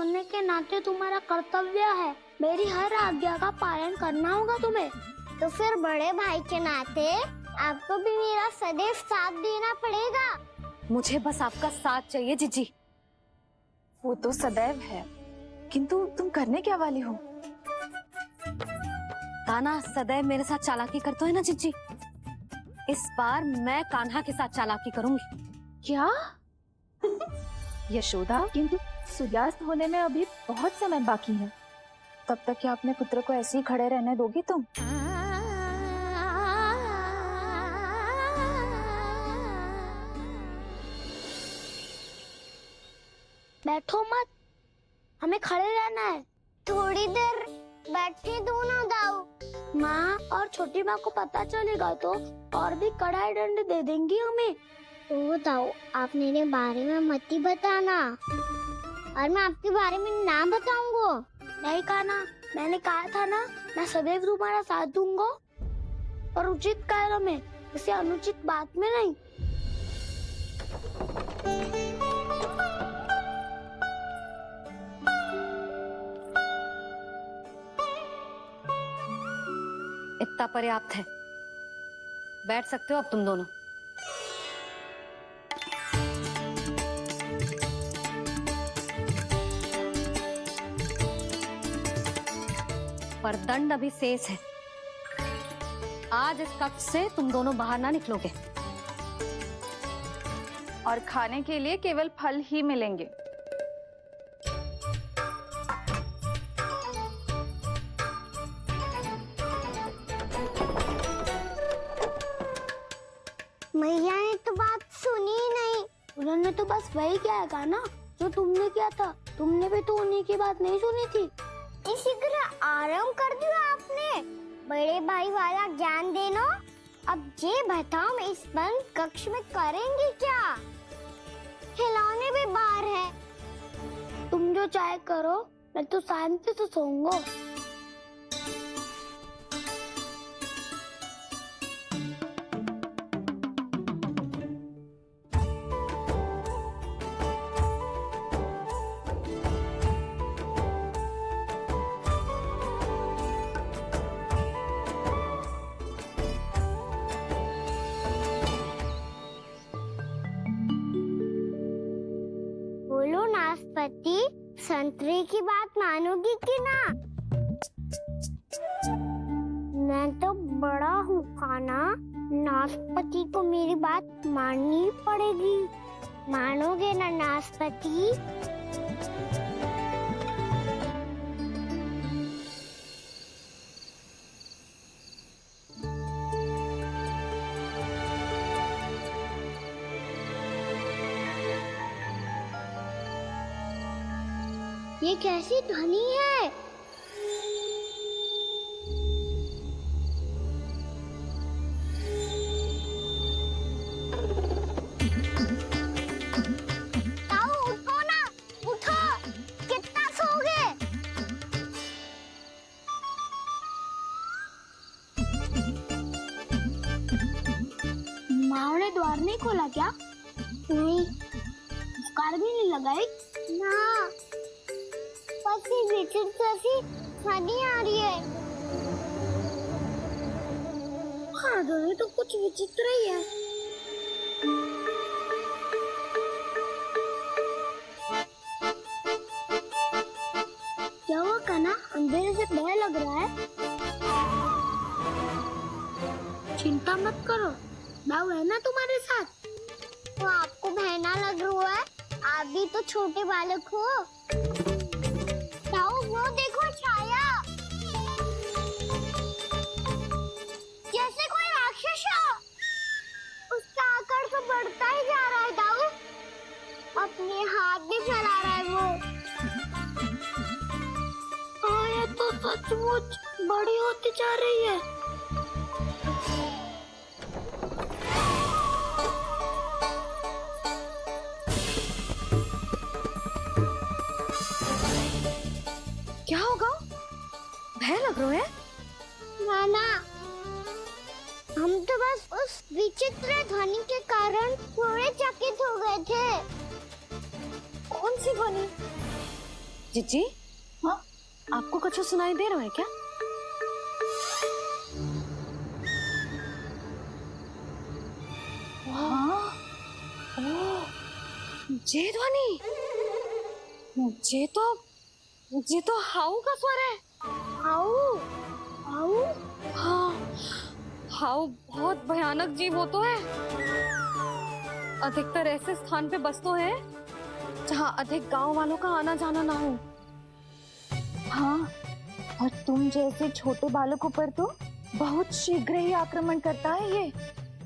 होने के नाते तुम्हारा कर्तव्य है, मेरी हर आज्ञा का पालन करना होगा तुम्हें। तो फिर बड़े भाई के नाते आपको भी मेरा सदैव साथ देना पड़ेगा। मुझे बस आपका साथ चाहिए जीजी। वो तो सदैव है, किंतु तुम करने क्या वाली हो? कान्हा सदैव मेरे साथ चालाकी करते है ना जीजी, इस बार मैं कान्हा के साथ चालाकी करूंगी। क्या? यशोदा, किंतु सूर्यास्त होने में अभी बहुत समय बाकी है, तब तक क्या अपने पुत्र को ऐसे ही खड़े रहने दोगी तुम? बैठो मत, हमें खड़े रहना है। थोड़ी देर बैठे दो ना दाऊ। माँ और छोटी माँ को पता चलेगा तो और भी कड़ा दंड दे देंगी हमें। ओ दाऊ, आप मेरे बारे में मत ही बताना, और मैं आपके बारे में ना बताऊंगा। नहीं कान्हा, मैंने कहा था ना, मैं सदैव तुम्हारा साथ दूंगा, और उचित कार्य में, किसी अनुचित बात में नहीं। इतना पर्याप्त है, बैठ सकते हो अब तुम दोनों। पर दंड अभी शेष है। आज इस कक्ष से तुम दोनों बाहर ना निकलोगे, और खाने के लिए केवल फल ही मिलेंगे। मैया ने तो बात सुनी ही नहीं। उन्होंने तो बस वही किया है ना जो तुमने किया था। तुमने भी तो उन्हीं की बात नहीं सुनी थी। इसी तरह आराम कर दिया आपने। बड़े भाई वाला ज्ञान देना। अब ये बताओ, मैं इस बंद कक्ष में करेंगे क्या? खिलौने भी बाहर है। तुम जो चाहे करो, मैं तो शांति से सोऊंगा। बोलो नाशपाती, संतरे की बात मानोगी कि ना? मैं तो बड़ा हूँ कान्हा, नाशपाती को मेरी बात माननी पड़ेगी। मानोगे ना नाशपाती? ये कैसी ध्वनि है? ताऊ उठो ना, उठो, कितना सोओगे? माँ ने द्वार नहीं खोला क्या? नहीं। पुकार भी नहीं लगाई? ना, पसी विचित्र सी ध्वनि आ रही है। हाँ, ध्वनि तो कुछ विचित्र ही है। क्या हुआ कान्हा, अंधेरे से भय लग रहा है? चिंता मत करो, दाऊ है ना तुम्हारे साथ। तो आपको बहना लग रहा है? आप भी तो छोटे बालक हो। ताऊ वो देखो छाया, जैसे कोई राक्षस हो। उसका आकार तो बढ़ता ही जा रहा है ताऊ। अपने हाथ भी फैला रहा है वो। हाँ, ये तो सचमुच बड़ी होती जा रही है। क्या होगा? भय लग रहा है? नाना, हम तो बस उस विचित्र ध्वनि के कारण थोड़े चकित हो गए थे। कौन सी ध्वनि? जीजी, हाँ? आपको कुछ सुनाई दे रहा है क्या? हाँ, ये ध्वनि, ये तो हाउ का स्वर है। हाउ हाउ हाँ, हाउ बहुत भयानक जीव हो तो है। अधिकतर ऐसे स्थान पे बसते हैं जहाँ अधिक गांव वालों का आना जाना ना हो। हाँ, और तुम जैसे छोटे बालकों पर तो बहुत शीघ्र ही आक्रमण करता है ये।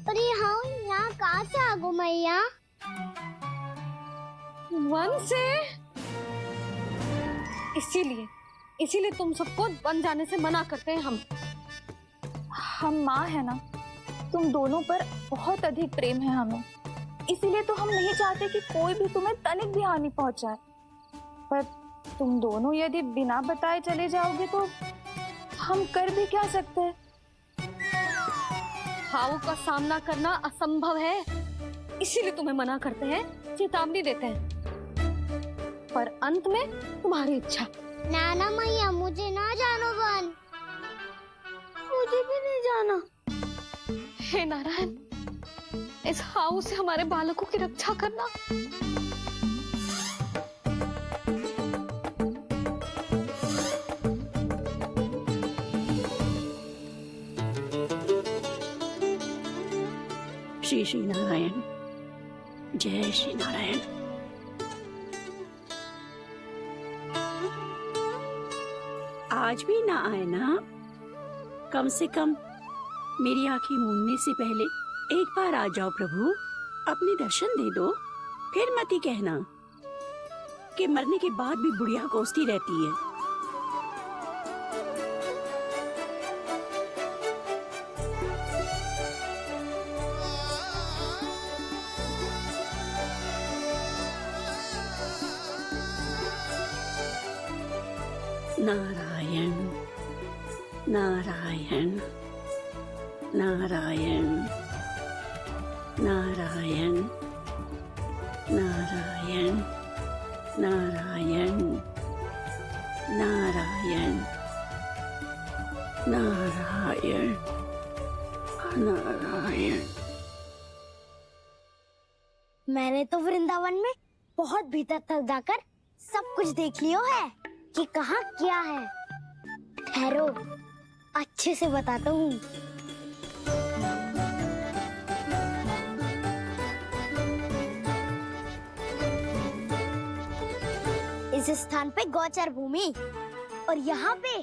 पर ये हाउ यहाँ कहाँ से आ गो मैया? वन से। इसीलिए तुम सबको वन जाने से मना करते हैं हम माँ है ना, तुम दोनों पर बहुत अधिक प्रेम है हमें, इसीलिए तो हम नहीं चाहते कि कोई भी तुम्हें तनिक भी हानि पहुंचाए। पर तुम दोनों यदि बिना बताए चले जाओगे तो हम कर भी क्या सकते हैं? हाउ का सामना करना असंभव है, इसीलिए तुम्हें मना करते हैं, चेतावनी देते हैं। पर अंत में तुम्हारी इच्छा। नाना मैया मुझे ना जानो वन। मुझे भी नहीं जाना। हे नारायण, इस हाउ से हमारे बालकों की रक्षा करना। श्री श्री नारायण, जय श्री नारायण। आज भी ना आए ना? कम से कम मेरी आंखें मूंदने से पहले एक बार आ जाओ प्रभु, अपने दर्शन दे दो। फिर मत ही कहना कि मरने के बाद भी बुढ़िया कोसती रहती है। नारायण नारायण नारायण नारायण नारायण नारायण नारायण नारायण नारायण। मैंने तो वृंदावन में बहुत भीतर तक जाकर सब कुछ देख लियो है कि कहाँ क्या है। ठहरो, अच्छे से बताता हूँ। इस स्थान पे गौचर भूमि और यहाँ पे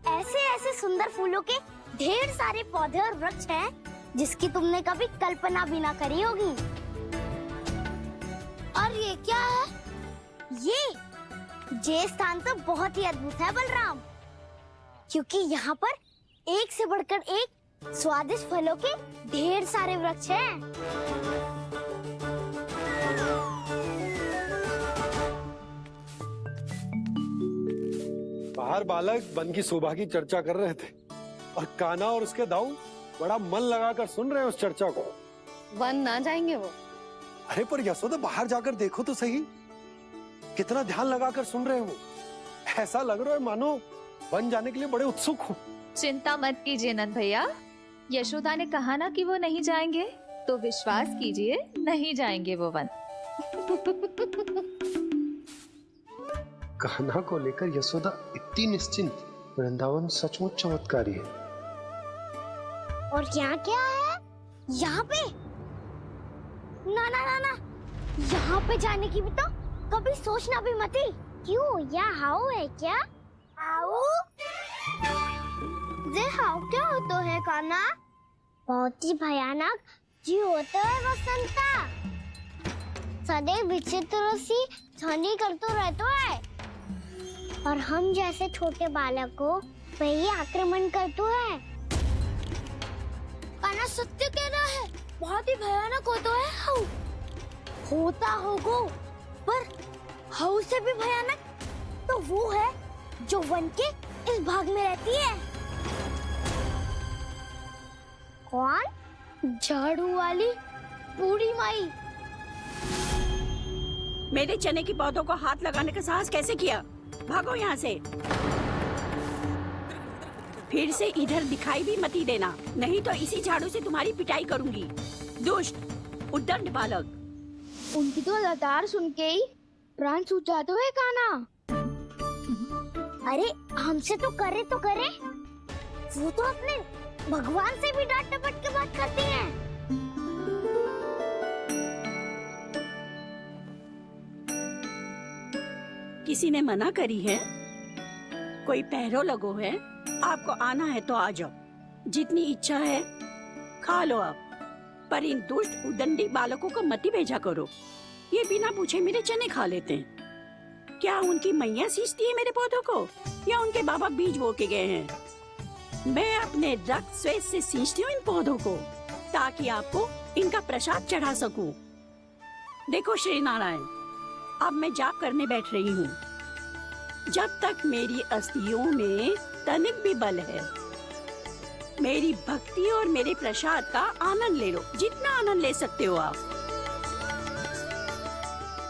ऐसे ऐसे सुंदर फूलों के ढेर सारे पौधे और वृक्ष हैं जिसकी तुमने कभी कल्पना भी ना करी होगी। और ये क्या है? ये स्थान तो बहुत ही अद्भुत है बलराम, क्योंकि यहाँ पर एक से बढ़कर एक स्वादिष्ट फलों के ढेर सारे वृक्ष हैं। बाहर बालक वन की शोभा की चर्चा कर रहे थे और कान्हा और उसके दाऊ बड़ा मन लगाकर सुन रहे हैं उस चर्चा को। वन ना जाएंगे वो। अरे पर यशोदा, बाहर जाकर देखो तो सही, कितना ध्यान लगाकर सुन रहे हो। ऐसा लग रहा है मानो वन जाने के लिए बड़े उत्सुक हो। चिंता मत कीजिए नंद भैया, यशोदा ने कहा ना कि वो नहीं जाएंगे, तो विश्वास कीजिए नहीं जाएंगे वो वन। कान्हा को लेकर यशोदा इतनी निश्चिंत, वृंदावन सचमुच चमत्कारी है। और यहाँ क्या है? यहाँ पे ना ना ना ना, यहाँ पे जाने की भी तो कभी सोचना भी मत ही। क्यों, यहाँ हाउ है क्या? हाउ? ये हाउ क्या होता है कान्हा? बहुत ही भयानक जी होता है वसंता। सदैव विचित्र सी ध्वनि करते रहता है और हम जैसे छोटे बालकों पे ही आक्रमण करते हैं। कान्हा सत्य कह रहा है, बहुत ही भयानक होता है हाउ। होता होगा, पर हाउ से भी भयानक तो वो है जो वन के इस भाग में रहती है। कौन? झाड़ू वाली बूढ़ी माई। मेरे चने की पौधों को हाथ लगाने का साहस कैसे किया? भागो यहाँ से। फिर से इधर दिखाई भी मत ही देना, नहीं तो इसी झाड़ू से तुम्हारी पिटाई करूंगी। दुष्ट उद्दंड बालक। उनकी तो लतार सुन के ही प्राण सूझ जाते हुए काना। अरे हमसे तो करे, वो तो अपने भगवान से भी डांट डपट के बात करती हैं। किसी ने मना करी है? कोई पैरों लगो है? आपको आना है तो आ जाओ, जितनी इच्छा है खा लो आप, पर इन दुष्ट उदंडी बालकों को मत ही भेजा करो। ये बिना पूछे मेरे चने खा लेते हैं। क्या उनकी मैया सींचती है मेरे पौधों को, या उनके बाबा बीज बो के गए हैं? मैं अपने रक्त स्वेद से सींचती हूँ इन पौधों को, ताकि आपको इनका प्रसाद चढ़ा सकूं। देखो श्री नारायण, अब मैं जाप करने बैठ रही हूँ। जब तक मेरी अस्थियों में तनिक भी बल है, मेरी भक्ति और मेरे प्रसाद का आनंद ले लो, जितना आनंद ले सकते हो आप।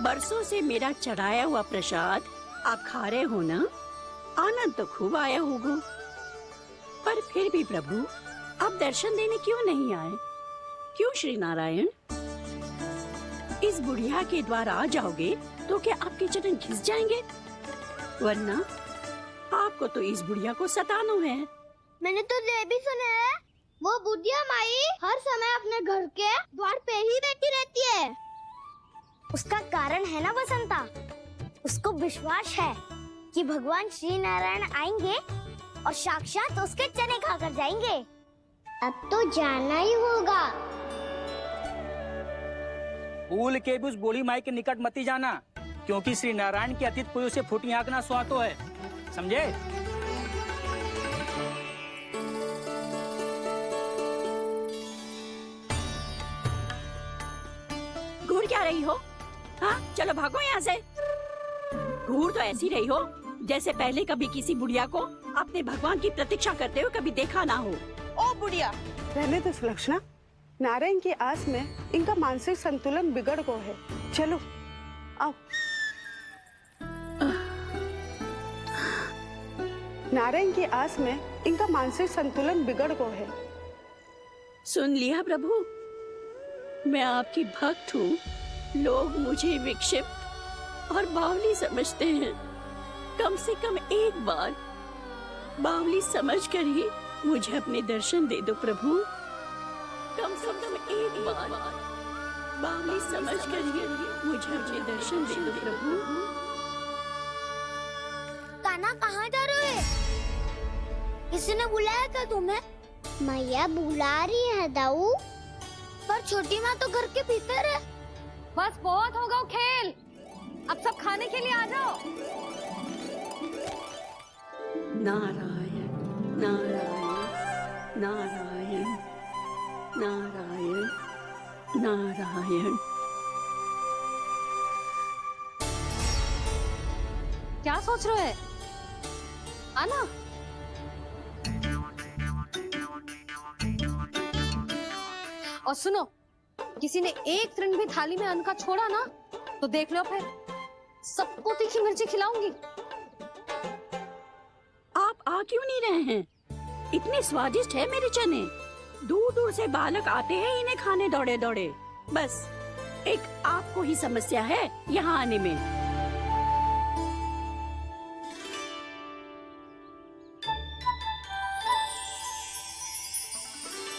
बरसों से मेरा चढ़ाया हुआ प्रसाद आप खा रहे हो ना, आनंद तो खूब आया होगा। पर फिर भी प्रभु आप दर्शन देने क्यों नहीं आए? क्यों श्री नारायण? इस बुढ़िया के द्वार आ जाओगे तो क्या आपके चरण घिस जाएंगे? वरना आपको तो इस बुढ़िया को सताना है। मैंने तो ये भी सुना है, वो बुढ़िया माई हर समय अपने घर के द्वार पे ही बैठी रहती है। उसका कारण है ना बसंता, उसको विश्वास है कि भगवान श्री नारायण आएंगे और साक्षात उसके चने खाकर जाएंगे। अब तो जाना ही होगा। भूल के भी उस बूढ़ी माई के निकट मत ही जाना, क्योंकि श्री नारायण की अतीत पुरुष से फूटी आंख ना सुहातो है, समझे? घूर क्या रही हो? हाँ, चलो भागो यहाँ से। घूर तो ऐसी रही हो जैसे पहले कभी किसी बुढ़िया को अपने भगवान की प्रतीक्षा करते हुए कभी देखा ना हो। ओ बुढ़िया, रहने दो सुलक्षणा। नारायण की आस में इनका मानसिक संतुलन बिगड़ गो है। चलो आओ। नारायण की आस में इनका मानसिक संतुलन बिगड़ गो है। सुन लिया प्रभु, मैं आपकी भक्त हूँ। लोग मुझे विक्षिप्त और बावली समझते हैं। कम से कम एक बार बावली समझकर ही मुझे अपने दर्शन दे दो प्रभु। कम से कम एक बार बावली समझकर ही मुझे अपने दर्शन दे दो प्रभु। कान्हा कहाँ जा रहे हो? किसी ने बुलाया क्या तुम्हें? मैया बुला रही है दाऊ। पर छोटी माँ तो घर के भीतर है। बस बहुत होगा वो खेल, अब सब खाने के लिए आ जाओ। नारायण नारायण नारायण नारायण नारायण। क्या सोच रहे हैं? आना। और सुनो, किसी ने एक तृण भी थाली में अन्न का छोड़ा ना, तो देख लो फिर सबको तीखी मिर्ची खिलाऊंगी। आप आ क्यों नहीं रहे हैं? इतने स्वादिष्ट है मेरे चने। दूर दूर से बालक आते हैं इन्हें खाने दौड़े दौड़े। बस एक आपको ही समस्या है यहाँ आने में।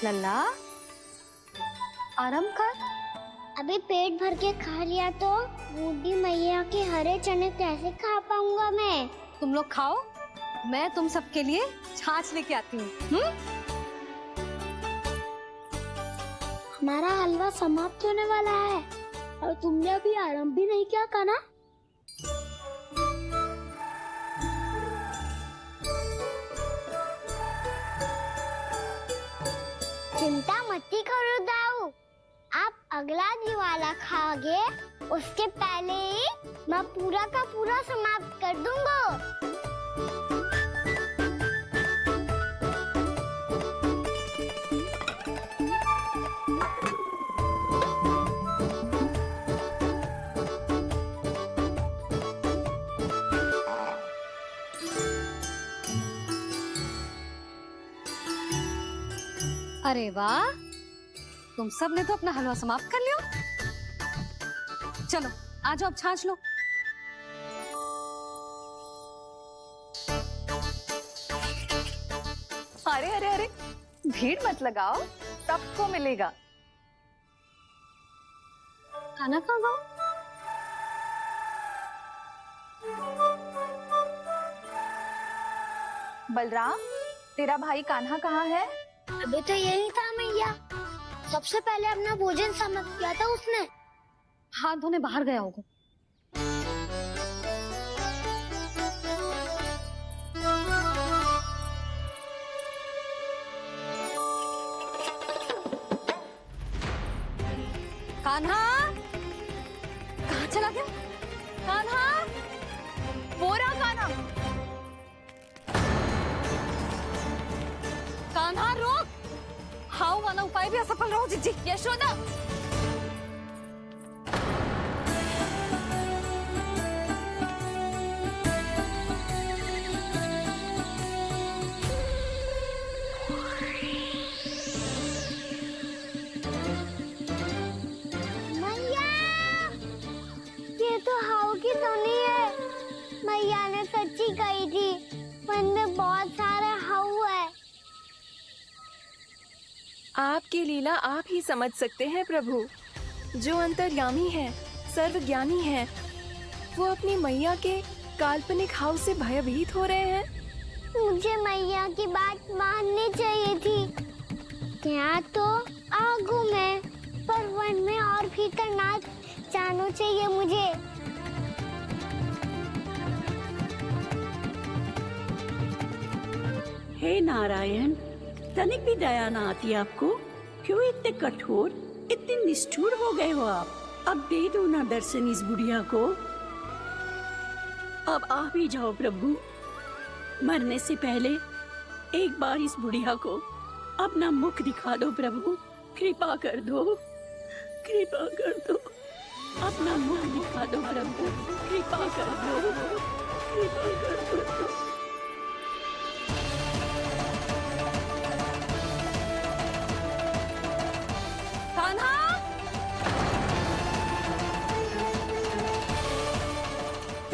लल्ला, आराम कर। अभी पेट भर के खा लिया तो बूढ़ी मैया के हरे चने कैसे खा पाऊंगा मैं? तुम लोग खाओ, मैं तुम सबके लिए छाछ लेके आती हूँ। हमारा हलवा समाप्त होने वाला है और तुमने अभी आराम भी नहीं किया कान्हा। चिंता मत करो दाऊ, आप अगला दिवाला खाओगे उसके पहले ही मैं पूरा का पूरा समाप्त कर दूंगा। अरे वाह, तुम सब ने तो अपना हलवा समाप्त कर लिया। चलो आ जाओ, अब छाछ लो। अरे अरे अरे, भीड़ मत लगाओ, सबको मिलेगा। खाना कहाँ गया? बलराम, तेरा भाई कान्हा कहाँ है? अभी तो यही था मैया। सबसे पहले अपना भोजन समाप्त किया था उसने। हाथ धोने बाहर गया होगा। कान्हा कहाँ चला गया? कान्हा, वो रहा कान्हा। कान्हा रोक! हाउ वाला उपाय भी असफल रहो जीजी। यशोदा, मैया, ये तो हाउ की धुनी है। मैया ने सच्ची कही थी, मन में बहुत सारे हाउ है। आपकी लीला आप ही समझ सकते हैं प्रभु। जो अंतर्यामी है, सर्वज्ञानी है, वो अपनी मैया के काल्पनिक हाव से भयभीत हो रहे हैं। मुझे मैया की बात माननी चाहिए थी। यहाँ तो आगू में, पर वन में और भीतर ना जाना चाहिए मुझे। हे नारायण, तनिक भी दया ना आती आपको? क्यों इतने कठोर, इतने निष्ठुर हो गए हो आप? अब दे दो ना दर्शन इस बुढ़िया को। अब आ भी जाओ प्रभु। मरने से पहले एक बार इस बुढ़िया को अपना मुख दिखा दो प्रभु। कृपा कर दो, कृपा कर दो। अपना मुख दिखा दो प्रभु, कृपा कर दो, कृपा कर दो।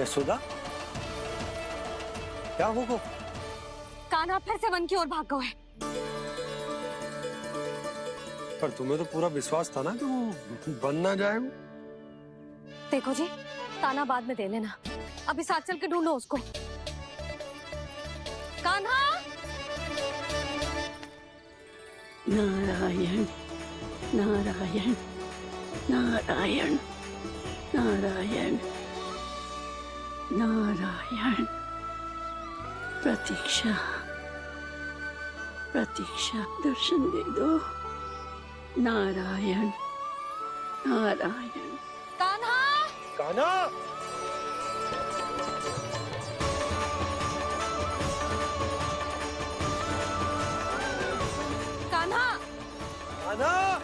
यशोदा, क्या होगा? कान्हा फिर से वन की ओर भाग गया है। पर तुम्हें तो पूरा विश्वास था ना कि वो बन ना जाए। देखो जी, ताना बाद में दे लेना, अभी साथ चल के ढूंढो उसको। कान्हा! नारायण नारायण नारायण नारायण नारायण। प्रतीक्षा प्रतीक्षा, दर्शन दे दो। नारायण नारायण। कान्हा! कान्हा! कान्हा! कान्हा!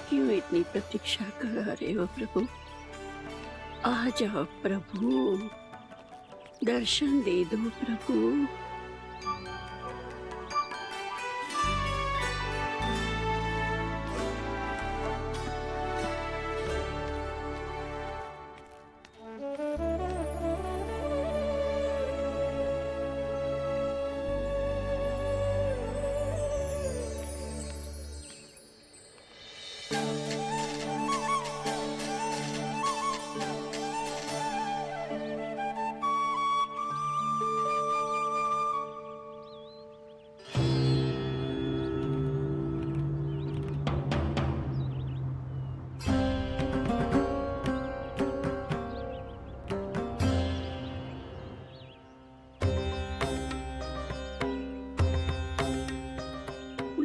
क्यों इतनी प्रतीक्षा करा रहे हो प्रभु? आ जाओ प्रभु, दर्शन दे दो प्रभु।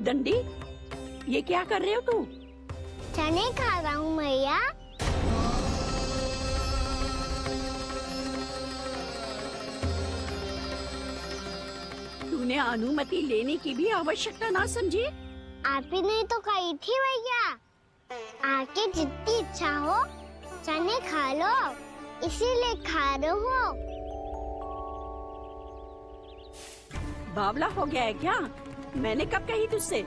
दंडी, ये क्या कर रहे हो तू? चने खा रहा हूँ मैया। तूने अनुमति लेने की भी आवश्यकता ना समझी? आप ही ने तो कही थी भैया, आके जितनी इच्छा हो चने खा लो, इसीलिए खा रहे हो। बावला हो गया है क्या? मैंने कब कही तुझसे?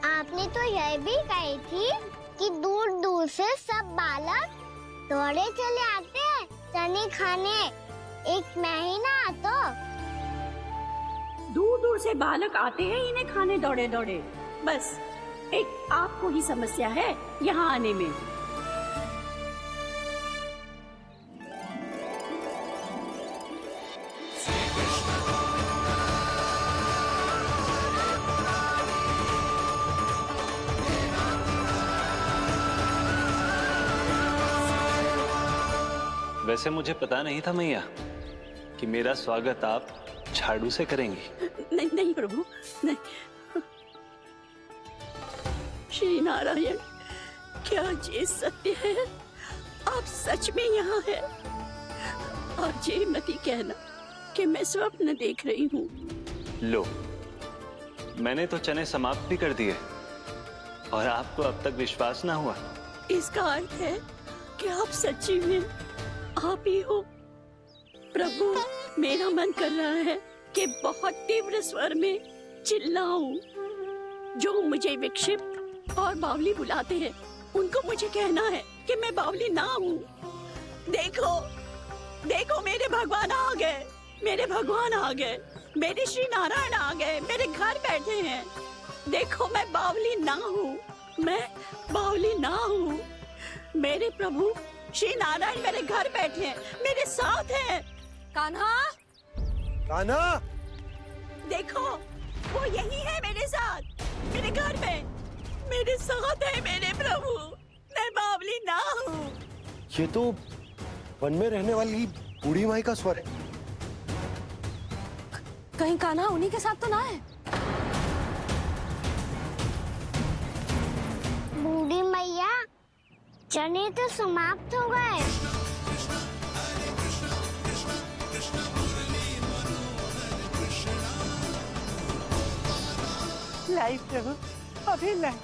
आपने तो यह भी कही थी कि दूर दूर से सब बालक दौड़े चले आते हैं चने खाने। एक महीना तो दूर दूर से बालक आते हैं इन्हें खाने दौड़े दौड़े। बस एक आपको ही समस्या है यहाँ आने में। वैसे मुझे पता नहीं था मैया कि मेरा स्वागत आप झाड़ू से करेंगी। नहीं नहीं प्रभु, नहीं। श्री नारायण, क्या ये सत्य है? आप सच में यहाँ हैं? और ये मत ही कहना कि मैं स्वप्न देख रही हूँ। लो, मैंने तो चने समाप्त भी कर दिए और आपको अब तक विश्वास ना हुआ। इसका अर्थ है कि आप सच्ची में आप ही हो। प्रभु, मेरा मन कर रहा है कि बहुत तीव्र स्वर में चिल्लाऊं। जो मुझे विक्षिप्त और बावली बुलाते हैं उनको मुझे कहना है कि मैं बावली ना हूँ। देखो देखो, मेरे भगवान आ गए, मेरे भगवान आ गए, मेरे श्री नारायण आ गए, मेरे घर बैठे हैं। देखो, मैं बावली ना हूँ, मैं बावली ना हूँ। मेरे प्रभु श्री नारायण मेरे घर बैठे हैं, मेरे साथ हैं। कान्हा, कान्हा, देखो, वो यही है मेरे साथ, मेरे घर में, मेरे साथ है मेरे प्रभु। मैं बावली ना हूँ। ये तो वन में रहने वाली बूढ़ी माई का स्वर है। कहीं कान्हा उन्हीं के साथ तो ना है? बूढ़ी मैया, चने तो समाप्त हो गए। लाई प्रभु, अभी लाई।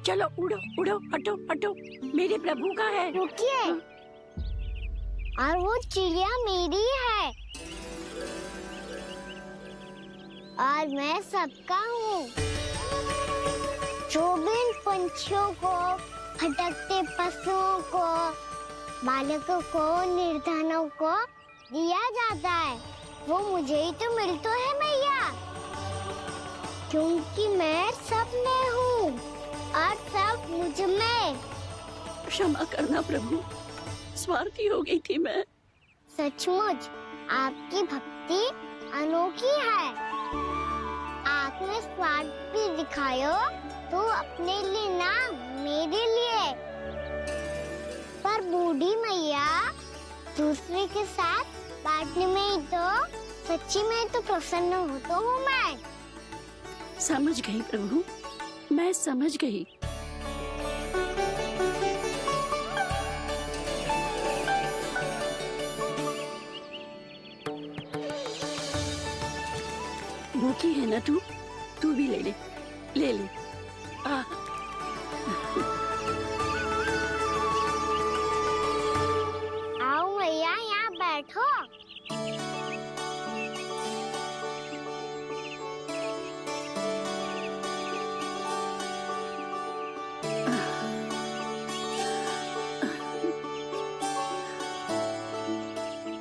चलो उड़ो उड़ो, हटो हटो, मेरे प्रभु का है। रुकिए, और वो चिड़िया मेरी है और मैं सबका हूँ। जो भी इन पंछियों को, भटकते पशुओं को, बालकों को, निर्धनों को दिया जाता है, वो मुझे ही तो मिलता है मैया, क्योंकि मैं सब में हूँ और सब मुझ में। क्षमा करना प्रभु, स्वार्थी हो गई थी मैं। सचमुच आपकी भक्ति अनोखी है। आपने स्वार्थ भी दिखायो तो अपने लिए ना, मेरे लिए। पर बूढ़ी मैया, दूसरे के साथ बांटने में ही तो सच्ची में तो प्रसन्न होता हूँ मैं। समझ गई प्रभु, मैं समझ गई। भूखी है ना तू? तू भी ले ले, ले ले। आओ मैया, यहाँ बैठो।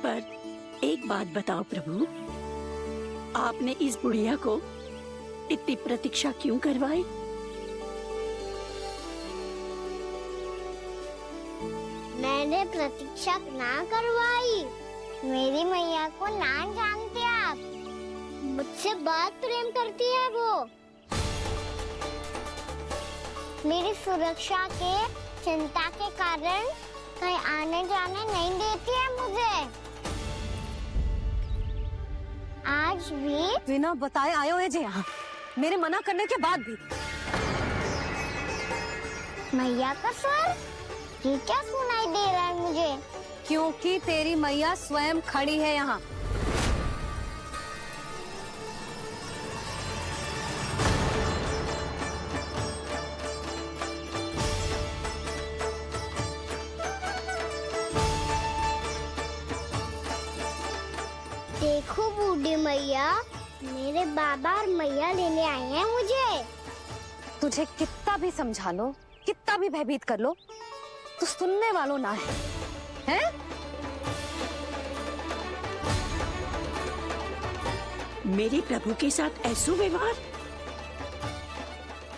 पर एक बात बताओ प्रभु, आपने इस बुढ़िया को इतनी प्रतीक्षा क्यों करवाई? मैंने प्रतीक्षा ना करवाई। मेरी मैया को ना जानते आप, मुझसे बहुत प्रेम करती है वो। मेरी सुरक्षा के चिंता के कारण कहीं आने जाने नहीं देती है मुझे। आज भी बिना बताए आए हुए जे यहाँ, मेरे मना करने के बाद भी। मैया का स्वर, ये क्या सुनाई दे रहा है मुझे? क्योंकि तेरी मैया स्वयं खड़ी है यहाँ। देखो बूढ़ी मैया, मेरे बाबा और मैया लेने आए हैं मुझे। तुझे कितना भी समझा लो, कितना भी भयभीत कर लो, तो सुनने वालों ना है, हैं? मेरे प्रभु के साथ ऐसा व्यवहार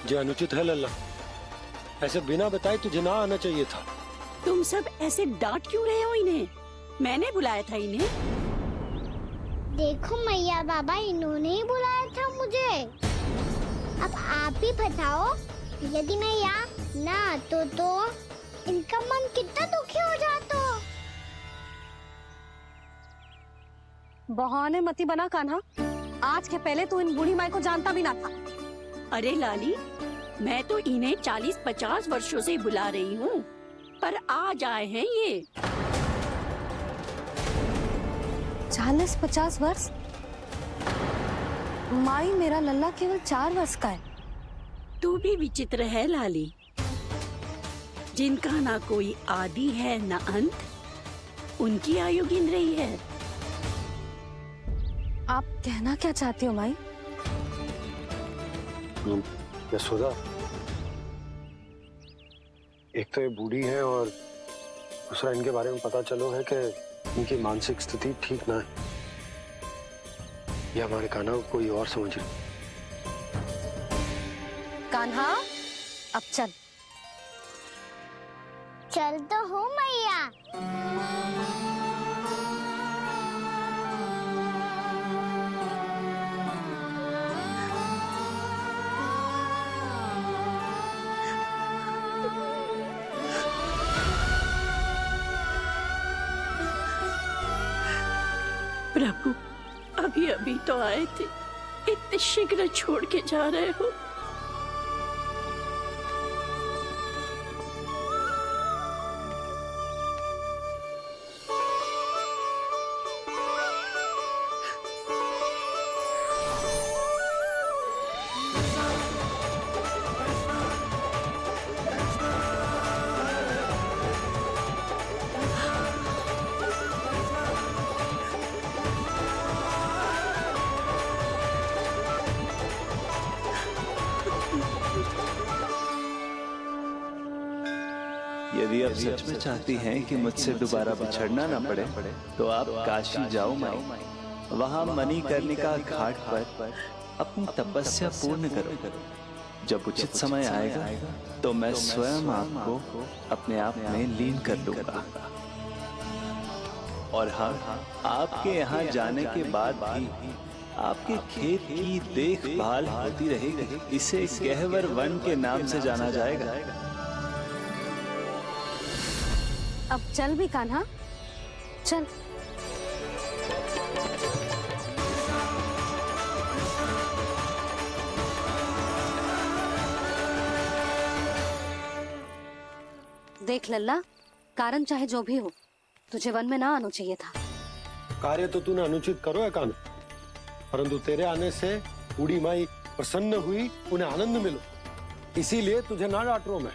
जो अनुचित है लल्ला। ऐसे बिना बताए तुझे ना आना चाहिए था। तुम सब ऐसे डांट क्यों रहे हो इन्हें? मैंने बुलाया था इन्हें। देखो मैया बाबा, इन्होंने ही बुलाया था मुझे। अब आप ही बताओ, यदि मैं यहाँ ना आतो तो इनका मन कितना दुखी हो जाता। बहाने मती बना कान्हा, आज के पहले तू इन बूढ़ी माई को जानता भी ना था। अरे लाली, मैं तो इन्हें 40-50 वर्षों से बुला रही हूँ, पर आज आए हैं ये। 40-50 वर्ष? माई, मेरा लल्ला केवल 4 वर्ष का है। तू भी विचित्र है लाली, जिनका ना कोई आदि है ना अंत, उनकी आयु गिन रही है। आप कहना क्या चाहती हो माई? यशोदा, एक तो ये बूढ़ी है और दूसरा इनके बारे में पता चलो है कि इनकी मानसिक स्थिति ठीक ना है। ये हमारे कान्हा को कोई और समझ रही। कान्हा, अब चल। चल तो हूँ मैया। प्रभु, अभी अभी तो आए थे, इतने शीघ्र छोड़ के जा रहे हो। यदि आप सच में चाहती हैं कि मुझसे दोबारा बिछड़ना न पड़े, तो आप काशी जाओ माई। वहां मणिकर्णिका घाट पर अपनी तपस्या पूर्ण करो। जब उचित समय आएगा तो मैं स्वयं आपको अपने आप में लीन कर लूंगा। और हाँ, आपके यहाँ जाने के बाद भी आपके खेत की देखभाल होती रहेगी। इसे गहवर वन के नाम से जाना जाएगा। अब चल भी कान्हा, चल। देख लल्ला, कारण चाहे जो भी हो, तुझे वन में ना आना चाहिए था। कार्य तो तूने अनुचित करो है कान्हा, परंतु तेरे आने से बूढ़ी माई प्रसन्न हुई, उन्हें आनंद मिलो, इसीलिए तुझे ना डांट रहा हूं मैं।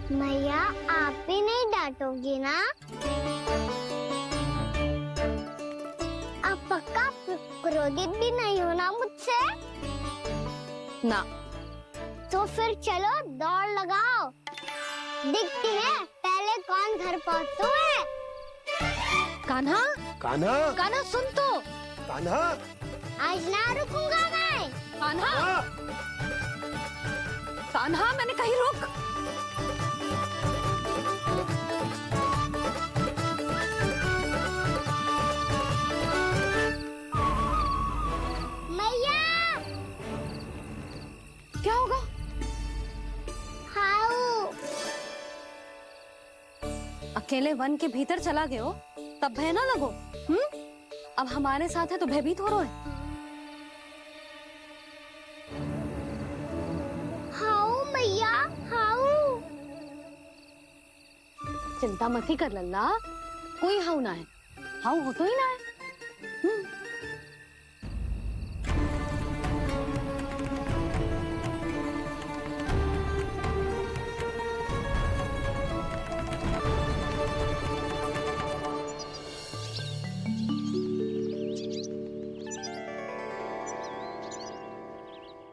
मैया, आप भी नहीं डांटोगी ना? आप पक्का क्रोधित भी नहीं हो ना मुझसे? ना। तो फिर चलो दौड़ लगाओ, दिखती है पहले कौन घर पहुंचता है। कान्हा, कान्हा, कान्हा सुन तो। कान्हा, आज ना रुकूंगा मैं। कान्हा, कान्हा, मैंने कहीं रुक। अकेले वन के भीतर चला गए हो तब भय ना लगो। अब हमारे साथ है तो भयभीत हो रहे हो। हाउ मैया हाउ। चिंता मत ही कर लल्ला, कोई हाउ ना है, हाउ हो तो ही ना है।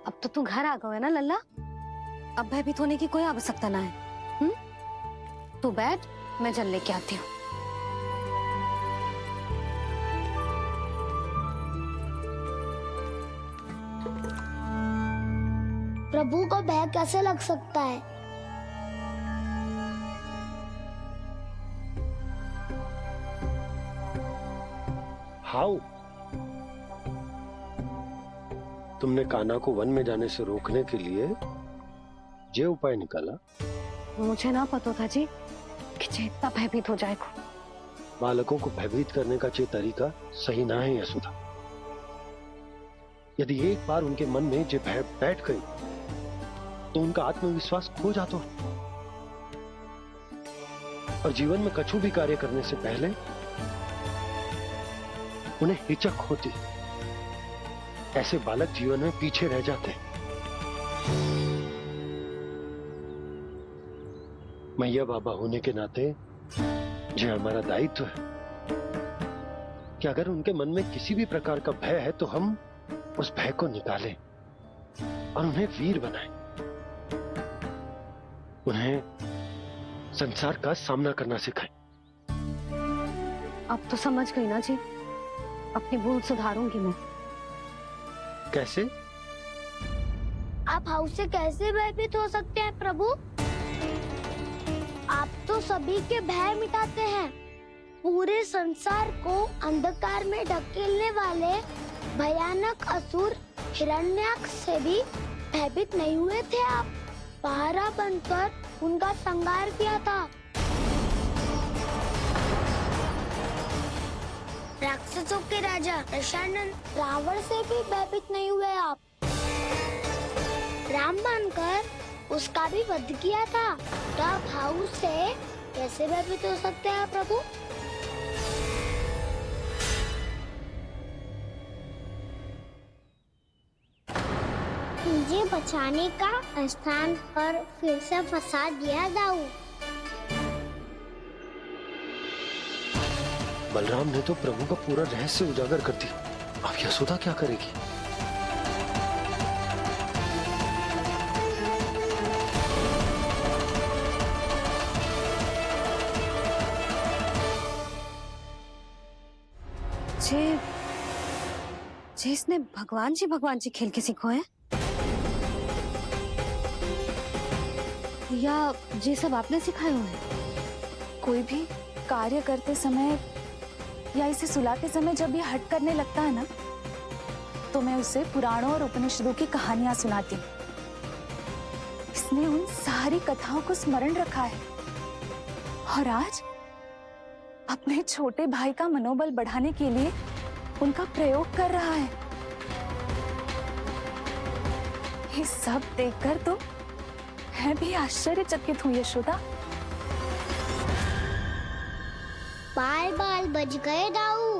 अब तो तू घर आ गया है ना लल्ला, अब भयभीत होने की कोई आवश्यकता ना है। तू बैठ, मैं जल लेके आती हूँ। प्रभु को भय कैसे लग सकता है? हाउ? तुमने कान्हा को वन में जाने से रोकने के लिए ये उपाय निकाला? मुझे ना पता था जी कि जे इतना भयभीत हो जाएगा। बालकों को भयभीत करने का ये तरीका सही ना है यशोदा। यदि एक बार उनके मन में ये भय बैठ गई तो उनका आत्मविश्वास खो जाता है और जीवन में कछु भी कार्य करने से पहले उन्हें हिचक होती। ऐसे बालक जीवन में पीछे रह जाते हैं। मैया बाबा होने के नाते ये हमारा दायित्व है कि अगर उनके मन में किसी भी प्रकार का भय है तो हम उस भय को निकालें और उन्हें वीर बनाएं, उन्हें संसार का सामना करना सिखाएं। अब तो समझ गई ना जी, अपनी भूल सुधारूंगी मैं। कैसे? आप हाउ से कैसे भयभीत हो सकते हैं प्रभु? आप तो सभी के भय मिटाते हैं। पूरे संसार को अंधकार में ढकेलने वाले भयानक असुर हिरण्याक्ष से भी भयभीत नहीं हुए थे आप। पहरा बनकर उनका संहार किया था। राक्षसों के राजा दशानन रावण से भी भयभीत नहीं हुए आप। राम बनकर उसका भी वध किया था। तो आप हाउ से कैसे भयभीत हो सकते हैं प्रभु? मुझे बचाने का स्थान पर फिर से फंसा दिया दाऊ। बलराम ने तो प्रभु का पूरा रहस्य उजागर कर दिया। अब यशोदा क्या करेगी? जे इसने भगवान जी खेल के सीखो है या जे सब आपने सिखाए हुए हैं? कोई भी कार्य करते समय या इसे सुलाते समय जब ये हट करने लगता है ना, तो मैं उसे पुराणों और उपनिषदों की कहानियां सुनाती हूँ। इसने उन सारी कथाओं को स्मरण रखा है और आज अपने छोटे भाई का मनोबल बढ़ाने के लिए उनका प्रयोग कर रहा है। ये सब देखकर तो मैं भी आश्चर्यचकित हूँ यशोदा। बाल बाल बज गए दाऊ।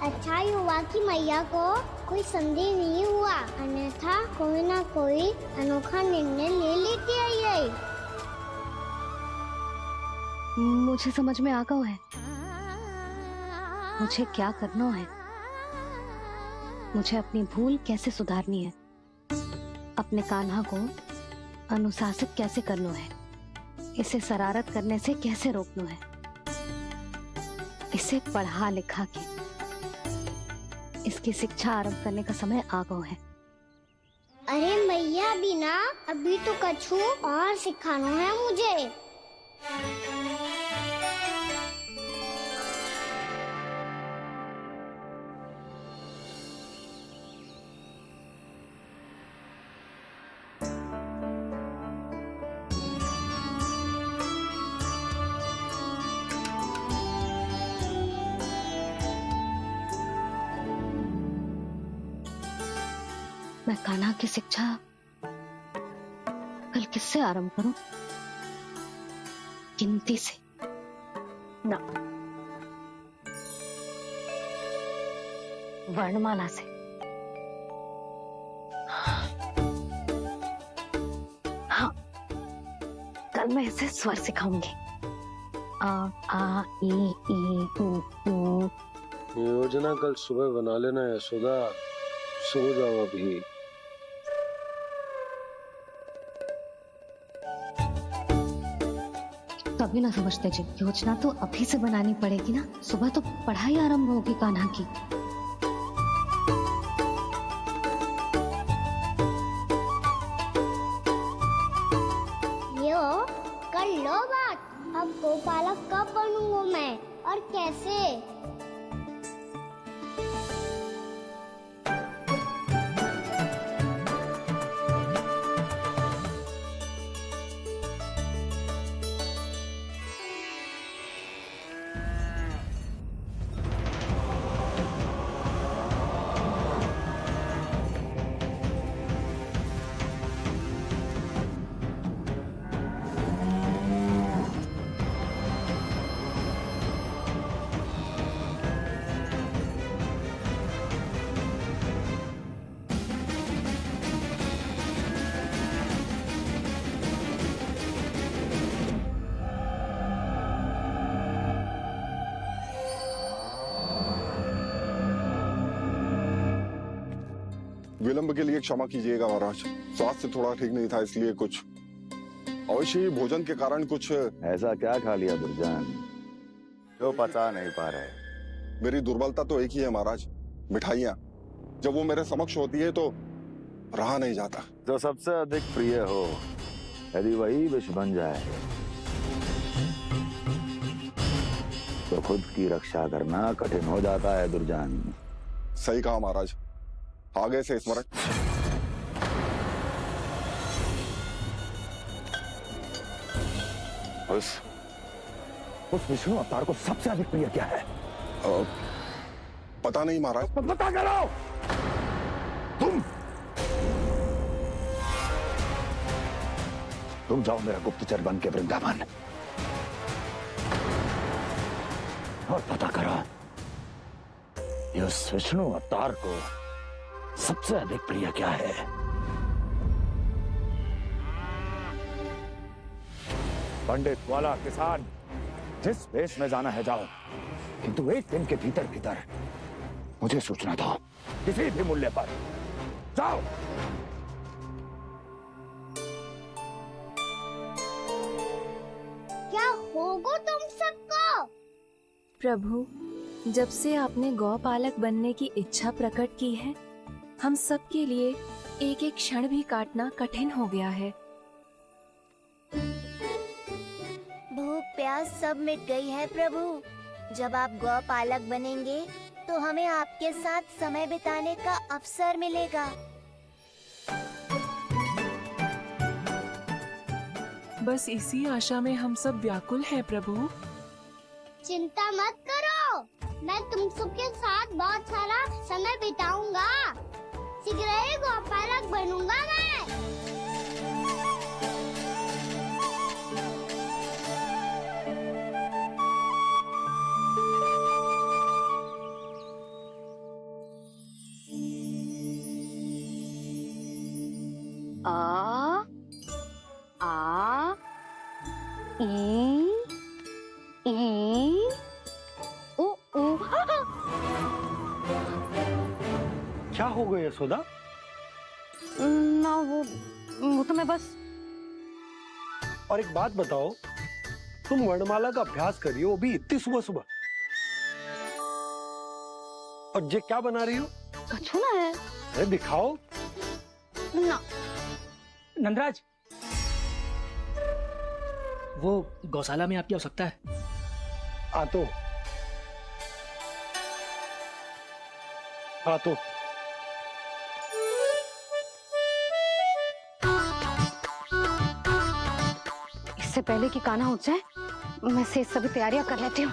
अच्छा ही हुआ कि मैया को कोई संदेह नहीं हुआ, अन्यथा कोई ना कोई अनोखा निर्णय ले लेती आई। मुझे समझ में आ गया है मुझे क्या करना है। मुझे अपनी भूल कैसे सुधारनी है, अपने कान्हा को अनुशासित कैसे करना है, इसे शरारत करने से कैसे रोकना है, इसे पढ़ा लिखा के इसकी शिक्षा आरंभ करने का समय आ गया है। अरे मैया बिना अभी तो कछु और सिखाना है मुझे। मैं कान्हा की शिक्षा कल किससे आरंभ करूं? गिनती से ना, वर्णमाला से। हाँ, कल मैं इसे स्वर सिखाऊंगी। आ ई ऊ। योजना कल सुबह बना लेना यशोदा, सो जाओ अभी। तभी ना समझते जी, योजना तो अभी से बनानी पड़ेगी ना, सुबह तो पढ़ाई आरंभ होगी कान्हा की। यो कर लो बात, अब गोपालक कब बनूंगा मैं और कैसे? विलंब के लिए क्षमा कीजिएगा महाराज, स्वास्थ्य थोड़ा ठीक नहीं था इसलिए कुछ अवश्य ही भोजन के कारण कुछ। ऐसा क्या खा लिया दुर्जन जो पचा नहीं पा रहे? मेरी दुर्बलता तो एक ही है महाराज, मिठाइयाँ। जब वो मेरे समक्ष होती है तो रहा नहीं जाता। जो सबसे अधिक प्रिय हो, यदि वही विष बन जाए तो खुद की रक्षा करना कठिन हो जाता है दुर्जन। सही कहा महाराज, आगे से स्मरण। उस विष्णु अवतार को सबसे अधिक प्रिय क्या है? पता नहीं महाराज। पता करो। तुम जाओ मेरा गुप्तचर बन के वृंदावन और पता करो उस विष्णु अवतार को सबसे अधिक प्रिय क्या है। पंडित वाला किसान, जिस वेश में जाना है जाओ, किंतु एक दिन के भीतर भीतर मुझे सूचना दो, किसी भी मूल्य पर। जाओ। क्या होगा तुम सबको? प्रभु, जब से आपने गौपालक बनने की इच्छा प्रकट की है, हम सब के लिए एक एक क्षण भी काटना कठिन हो गया है। भूख प्यास सब मिट गई है प्रभु। जब आप गौपालक बनेंगे तो हमें आपके साथ समय बिताने का अवसर मिलेगा। बस इसी आशा में हम सब व्याकुल हैं प्रभु। चिंता मत करो, मैं तुम सबके साथ बहुत सारा समय बिताऊंगा। शीघ्र ही गोपालक बनूंगा मैं। आ ई ऊ ऊ। क्या हो गया यशोदा? ना वो तो मैं बस। और एक बात बताओ, तुम वर्णमाला का अभ्यास कर रही हो, वो भी इतनी सुबह सुबह, और ये क्या बना रही हो? कछुआ है। अरे दिखाओ ना। नंदराज, वो गौशाला में आपकी आवश्यकता है। आतो आतो। इससे पहले कि कान्हा उठ जाए, मैं से सभी तैयारियां कर लेती हूँ।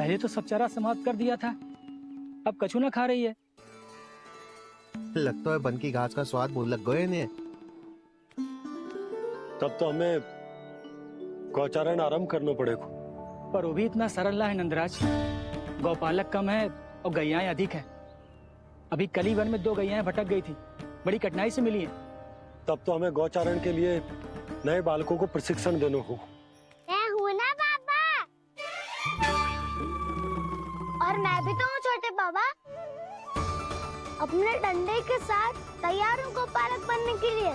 पहले तो सब चारा समाप्त कर दिया था, अब कछु ना खा रही है। लगता है बन की घास का स्वाद भूल लग गए इन्हें। तब तो हमें गौचारण आरंभ करना पड़ेगा। पर वो भी इतना सरल ना है नंदराज। गौपालक कम है और गैयाएं अधिक है। अभी कल ही वन में 2 गैयाएं भटक गई थी, बड़ी कठिनाई से मिली हैं। तब तो हमें गौचारण के लिए नए बालकों को प्रशिक्षण देना हो। मैं हूँ ना बाबा। और मैं भी तो हूँ छोटे बाबा। अपने डंडे के साथ तैयार हूँ गौपालक बनने के लिए।